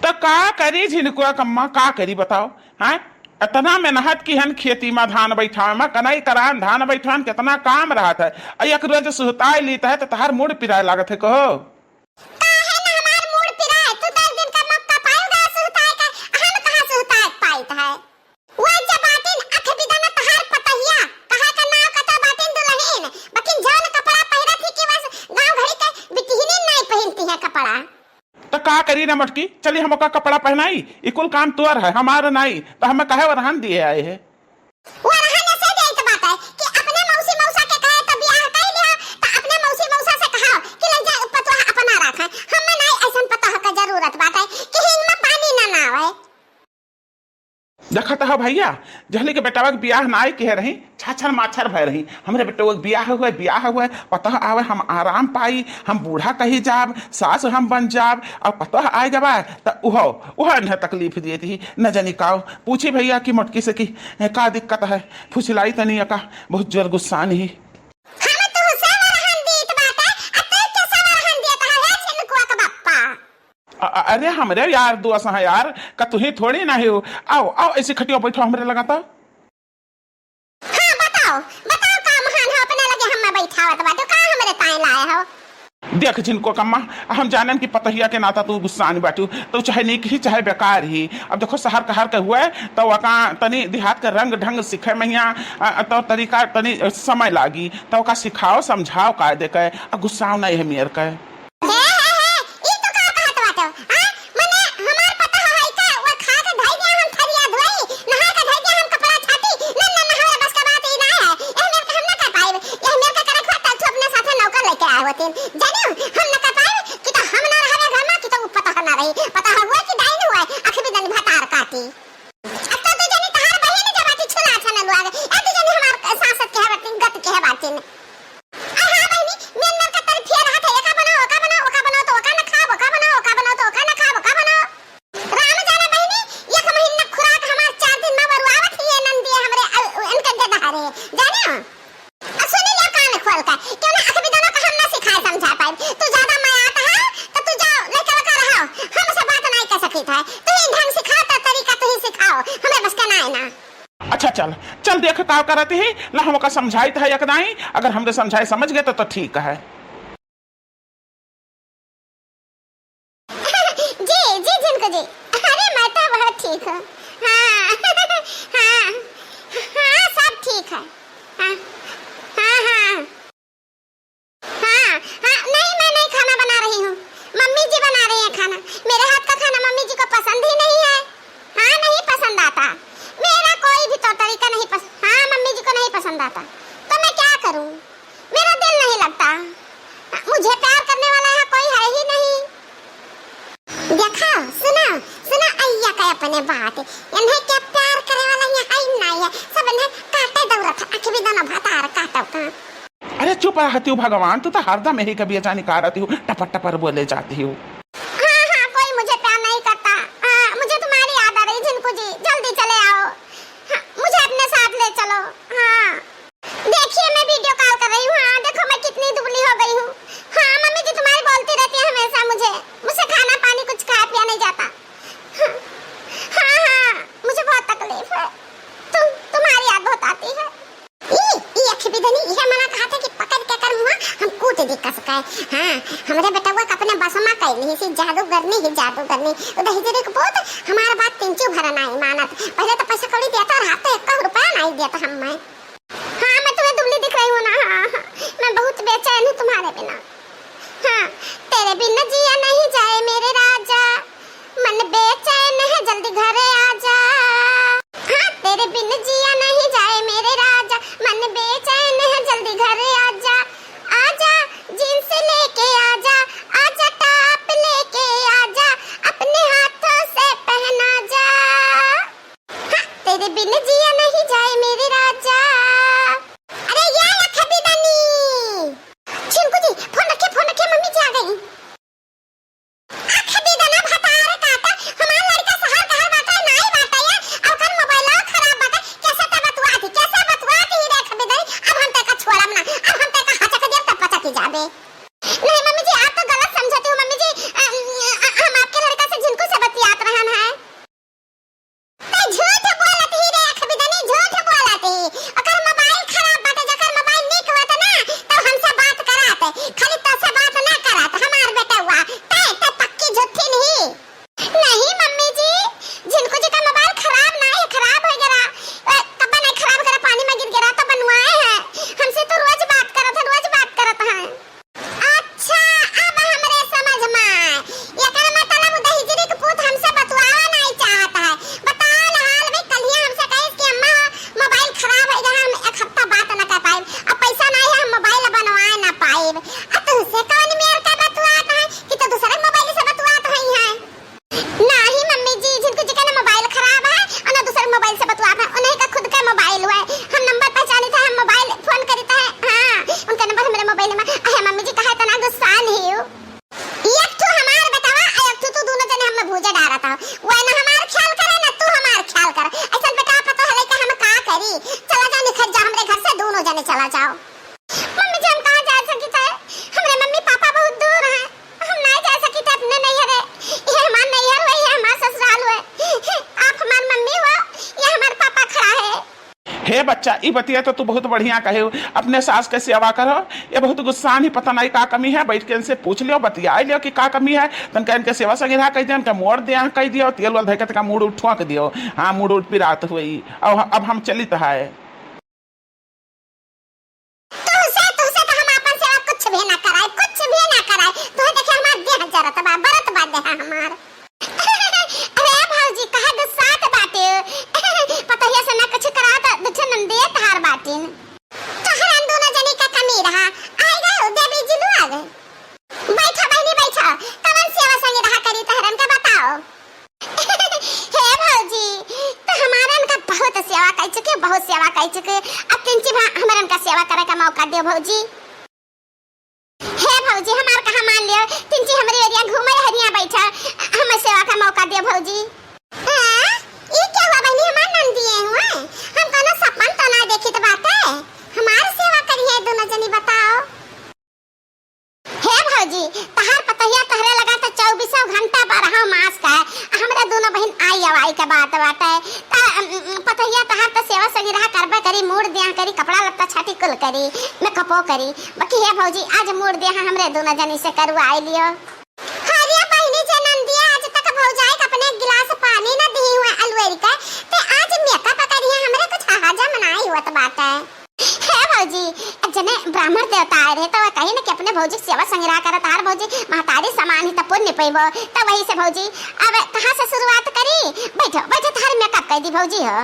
तो का करी झिनकुआ कम्मा, का करी बताओ। हैं इतना मेहनत की हन खेती में धान बैठा में कनाई करान धान बैठान कितना काम रहा था। एक रोज सुहताई लीता है तो तहार मूड पिराए लागत है कहो। तो का करी ना मटकी, चली हमका कपड़ा पहनाई, इकुल काम तोर है हमारा नहीं, तो हमें कहे वरहान दिए आए है। देखा था भैया जहली के बेटा ब्याह ना कह रही छाछर माछर भय रही, हमरे बेटो ब्याह हुए पता आवे हम आराम पाई, हम बूढ़ा कही जाब, सास हम बन जाब, और पता आए जब तो वह न तकलीफ दिए थी न जानी का। पूछी भैया की मोटकी से की का दिक्कत है, फुसलाई तनी का बहुत जोर गुस्सा नहीं। अरे हमरे यार दोस्त है यार का तुही थोड़ी ना हो। आओ आओ ऐसी खटिया बैठो हमरे लगा तो। हाँ बताओ बताओ का महान है अपने लगे हम बैठावत बाटो का हमरे ताई लाए हो। देख जिनको कम्मा हम जानन की पतहिया के नाता तू गुस्सा नहीं बाटू तो चाहे नीक ही चाहे बेकार ही। अब देखो शहर कहर के हुए तो वका तनी देहात के रंग ढंग सीखे मैया तो तरीका तनी समय लागी तो का सिखाओ समझाओ कायदे के गुस्सा नहीं है मेयर के। अच्छा चल चल देख का करती है ला हमका समझाई था एक नहीं, अगर हमने समझाए समझ गए तो ठीक है। जी जी जिनको जी, अरे मैं तो बहुत ठीक हूँ। हाँ हाँ हाँ सब ठीक है। हाँ हाँ हाँ हाँ हाँ नहीं मैं नहीं खाना बना रही हूँ, मम्मी जी बना रही हैं खाना। मेरे हाथ का खाना मम्मी जी को पसंद ही नहीं है। हाँ नहीं पसंद आता मेरा कोई भी तो तरीका नहीं पसंद। हाँ मम्मी जी को नहीं पसंद आता तो मैं क्या करूं, मेरा दिल नहीं लगता, मुझे प्यार करने वाला है कोई है ही नहीं। देखा सुना सुना अय्या का अपने बात इन्हें क्या प्यार करे वाला यहाँ ही नहीं है, सब इन्हें काटे दौड़त आखिर भी दोनों भातार काटो का। अरे चुप रहती हूँ भगवान, तू तो हरदम यही कभी अचानक आ रहती हूँ टपर टपर बोले जाती हूँ। हाँ हाँ कोई मुझे प्यार नहीं करता। हाँ मुझे तुम्हारी याद आ रही जिनको जी, जल्दी चले आओ। हाँ, मुझे अपने साथ ले चलो। हाँ देखिए मैं वीडियो कॉल कर रही हूँ। हाँ देखो मैं कितनी दुबली हो गई हूँ। हाँ मम्मी जी तुम्हारी बोलती रहती है हमेशा, मुझसे खाना पानी कुछ खाया पिया नहीं जाता। हाँ हाँ मुझे बहुत तकलीफ है, तुम्हारी याद बहुत आती है। ये अखिबिदनी ये मना कहा था कि पकड़ के कर हुआ हम कूट दिक्कत का। हाँ हमारे बेटा वो अपने बसमा कैली सी जादू करनी उधर हिजरे को बहुत हमारा बात तिंचू भरा नहीं मानत। पहले तो पैसा कौड़ी देता और हाथ 1 रुपया नहीं देता हम मैं। हाँ मैं तुम्हें दुबली दिख रही हूँ ना। हाँ हाँ मैं बहुत बेचैन हूँ तुम्हारे बिना। हाँ तेरे बिना जिया नहीं जाए मेरे राजा, मन बेचैन है जल्दी घरे आजा। हाँ तेरे बिन जिया नहीं जाए मेरे राजा, मन बेचैन है जल्दी घरे आजा। आजा जींस लेके आजा, आजा टॉप लेके आजा, अपने हाथों से पहना जा। हाँ तेरे बिन जिया नहीं जाए मेरे राजा। की जाबे। नहीं मम्मी जी आप तो गलत समझती हो मम्मी जी, हम आपके लड़का से जिनको से बतियात रहन है। ते झूठ बोलत ही रे खबिदनी, झूठ बोलत ही। अगर मोबाइल खराब बाटे, जकर मोबाइल निक होत ना तो हमसे बात करात, खाली तो से बात ना करात हमार बेटा हुआ। ते पक्की झूठी नहीं। नहीं मम्मी जी, जिनको जी का मोबाइल खराब ना है, खराब हो गया तब नहीं खराब करा, पानी में गिर गया तो बनवाए हैं। हमसे तो रोज बात करत है, रोज बात करत है। अच्छा अब हमरे समझ में, एकर मतलब दहिजरी के पूत हमसे बतवावा नहीं चाहत है। बताल हाल में कलिया हमसे कहे कि अम्मा मोबाइल खराब है, हम एक हफ्ता बात ना कर पाए, अब पैसा नहीं है, हम मोबाइल बनवाए ना पाए। अब तुझसे कौन मेर का बतवात है कि तो दूसरे मोबाइल से बतवात है? नहीं मम्मी जी, जिनको जी का मोबाइल खराब है और ना दूसरे मोबाइल से बतवात है, उन्हीं का खुद का मोबाइल हुआ है। हम नंबर पहचाने थे, हम मोबाइल फोन करता है। हां उनका नंबर मेरे मोबाइल में है। मम्मी जी कहा तना गुस्सा नहीं हो, एक तो हमार बतावा, एक तो दोनों जने हम भूजा डाला था। वो ना हमार ख्याल करे ना तू हमार ख्याल कर। ऐसा बेटा पता है कि हम का करी, चला जा निकल जा हमरे घर से, दोनों जने चला जाओ। मम्मी जी हम कहां जा सकते हैं, हमरे मम्मी पापा बहुत दूर हैं, हम नहीं जा सकते अपने नैहर। ये हमार नैहर है, ये हमार ससुराल है। आप हमार मम्मी हो, ये हमार पापा खड़ा है। हे बच्चा ई बतिया तो तू बहुत बढ़िया कहे हो, अपने सास के सेवा करो। ये बहुत गुस्सा नहीं, पता नहीं का कमी है, बैठ के इनसे पूछ लियो, बतिया लियो कि का कमी है। तन कह इनके सेवा संगे कह दियो, इनका मोड़ दिया कह दियो, तेल वाल धके का मूड उठवा के दियो। हाँ मूड उठ पिरात हुई। अब हम चलित है। तुझसे तो हम अपन सेवा कुछ भी ना कराए, कुछ भी ना कराए। तो देखे हमार देह जरत बा, बरत बा देह हमार। अरे भौजी कहा गुस्सा के बाटे, पता है से ना कुछ करा त दुठे नंदे तार बाटिन। तहरन दोनों जनी का कमी रहा, आई गए देवी जी लो आ गए। बैठा बहनी बैठा, कवन सेवा संगे रहा करी तहरन का बताओ। हे भौजी तो हमारन का बहुत सेवा कर चुके, बहुत सेवा कर चुके। अब तिनची हमारन का सेवा करे का मौका दियो भौजी। हे भौजी हमार कहा मान लियो, तिनची हमरे एरिया घूमे हरिया बैठा, हमें सेवा का मौका दियो भौजी। ये क्या हुआ बहनी, हमार नंदिए हुआ, हम कोनो सपन तो ना देखी तो बात है, हमार सेवा करिए दोनों जनी बताओ। हे भौजी तहार पतहिया तहरे लगा तो 24 घंटा बारह मास का है, हमरा दोनों बहन आई अवाई का बात बाटे। पतहिया तहार तो सेवा सगी रहा करबे करी, मूड दिया करी, कपड़ा लत्ता छाटी कुल करी, मेकअपो करी। बाकी हे भौजी आज मूड दिया हमरे दोनों जनी से करवा आई लियो। हरिया बहनी जनन दिया, आज तक भौजाई का अपने गिलास पानी न दी हुआ अलवेरी का, ते आज मेकअप करिए हमरे कुछ हजम नहीं होत बात है। हे भौजी जने ब्राह्मण देवता आए रहे तो वह कही ना कि अपने भौजी सेवा संग्रह करत हार भौजी महतारी समान ही तो पुण्य पैबो। तो वही से भौजी अब कहां से शुरुआत करी, बैठो बैठो थार मेकअप कर दी भौजी हो।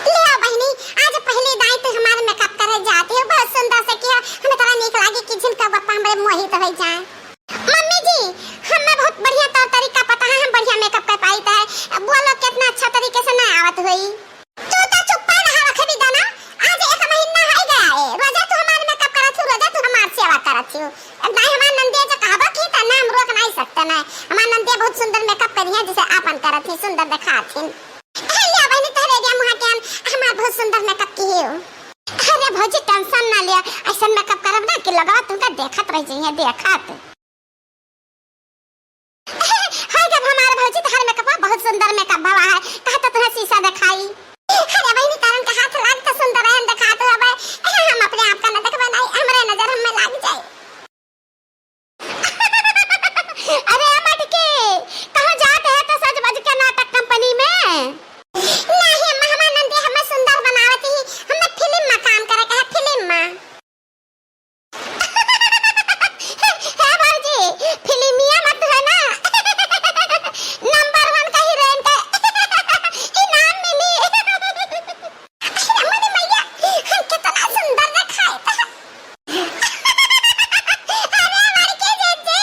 ले बहनी आज पहले दाई तो हमारे मेकअप करे जाती हो, बहुत सुंदर से किया, हमें तोरा नीक लागे कि जिनका बप्पा हमरे मोहित हो जाए। मम्मी जी हमें बहुत बढ़िया तौर तरीका पता है, हम बढ़िया मेकअप कर पाई है, बोलो कितना अच्छा तरीके से ना आवत हुई। तू तो चुप रहा रखे भी दाना, आज एक महीना हो गया है, रोजा तू हमारे मेकअप करत छु, रोजा तू हमार सेवा करत छु। नहीं हमार नंदिया जो कहबो की त नाम रोक नहीं सकते ना, हमार नंदिया बहुत सुंदर मेकअप करी है, जैसे आपन करत थी सुंदर दिखाथिन। या बहनी तहरे दिया मुहा के हमार बहुत सुंदर मेकअप की हो। अरे भौजी टेंशन ना लिया, ऐसा मेकअप करब ना कि लगवा तुमका देखत रह जाइए, देखत हाय जब हमारे भौजी तहर मेकअप बहुत सुंदर मेकअप भवा है, कहत तुहे शीशा दिखाई। अरे बहनी तारन का हाथ लाग तो सुंदर है, दिखात हबे, हम अपने आप का न देखबे नहीं, हमरे नजर हमें लाग जाए। अरे मटके कहां जाते हैं तो सज बज के नाटक कंपनी में? नहीं हमार नंदी हमें सुंदर बनावत ही, हमें फिल्म में काम करे का है, फिल्म में। है भौजी फिल्मिया मत है ना, नंबर 1 का हीरोइन का इनाम मिली। अरे मैया हम कितना सुंदर दिखाए था। अरे हमारी के जेजे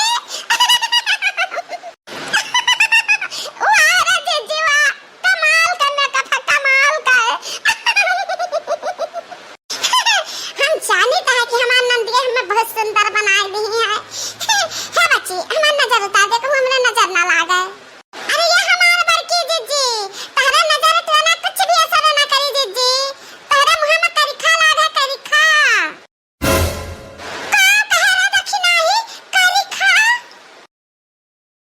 वाह रे जेजे वाह, कमाल का मेकअप है, कमाल का है। हम जानते हैं कि हमार नंदी हमें बहुत सुंदर बनाए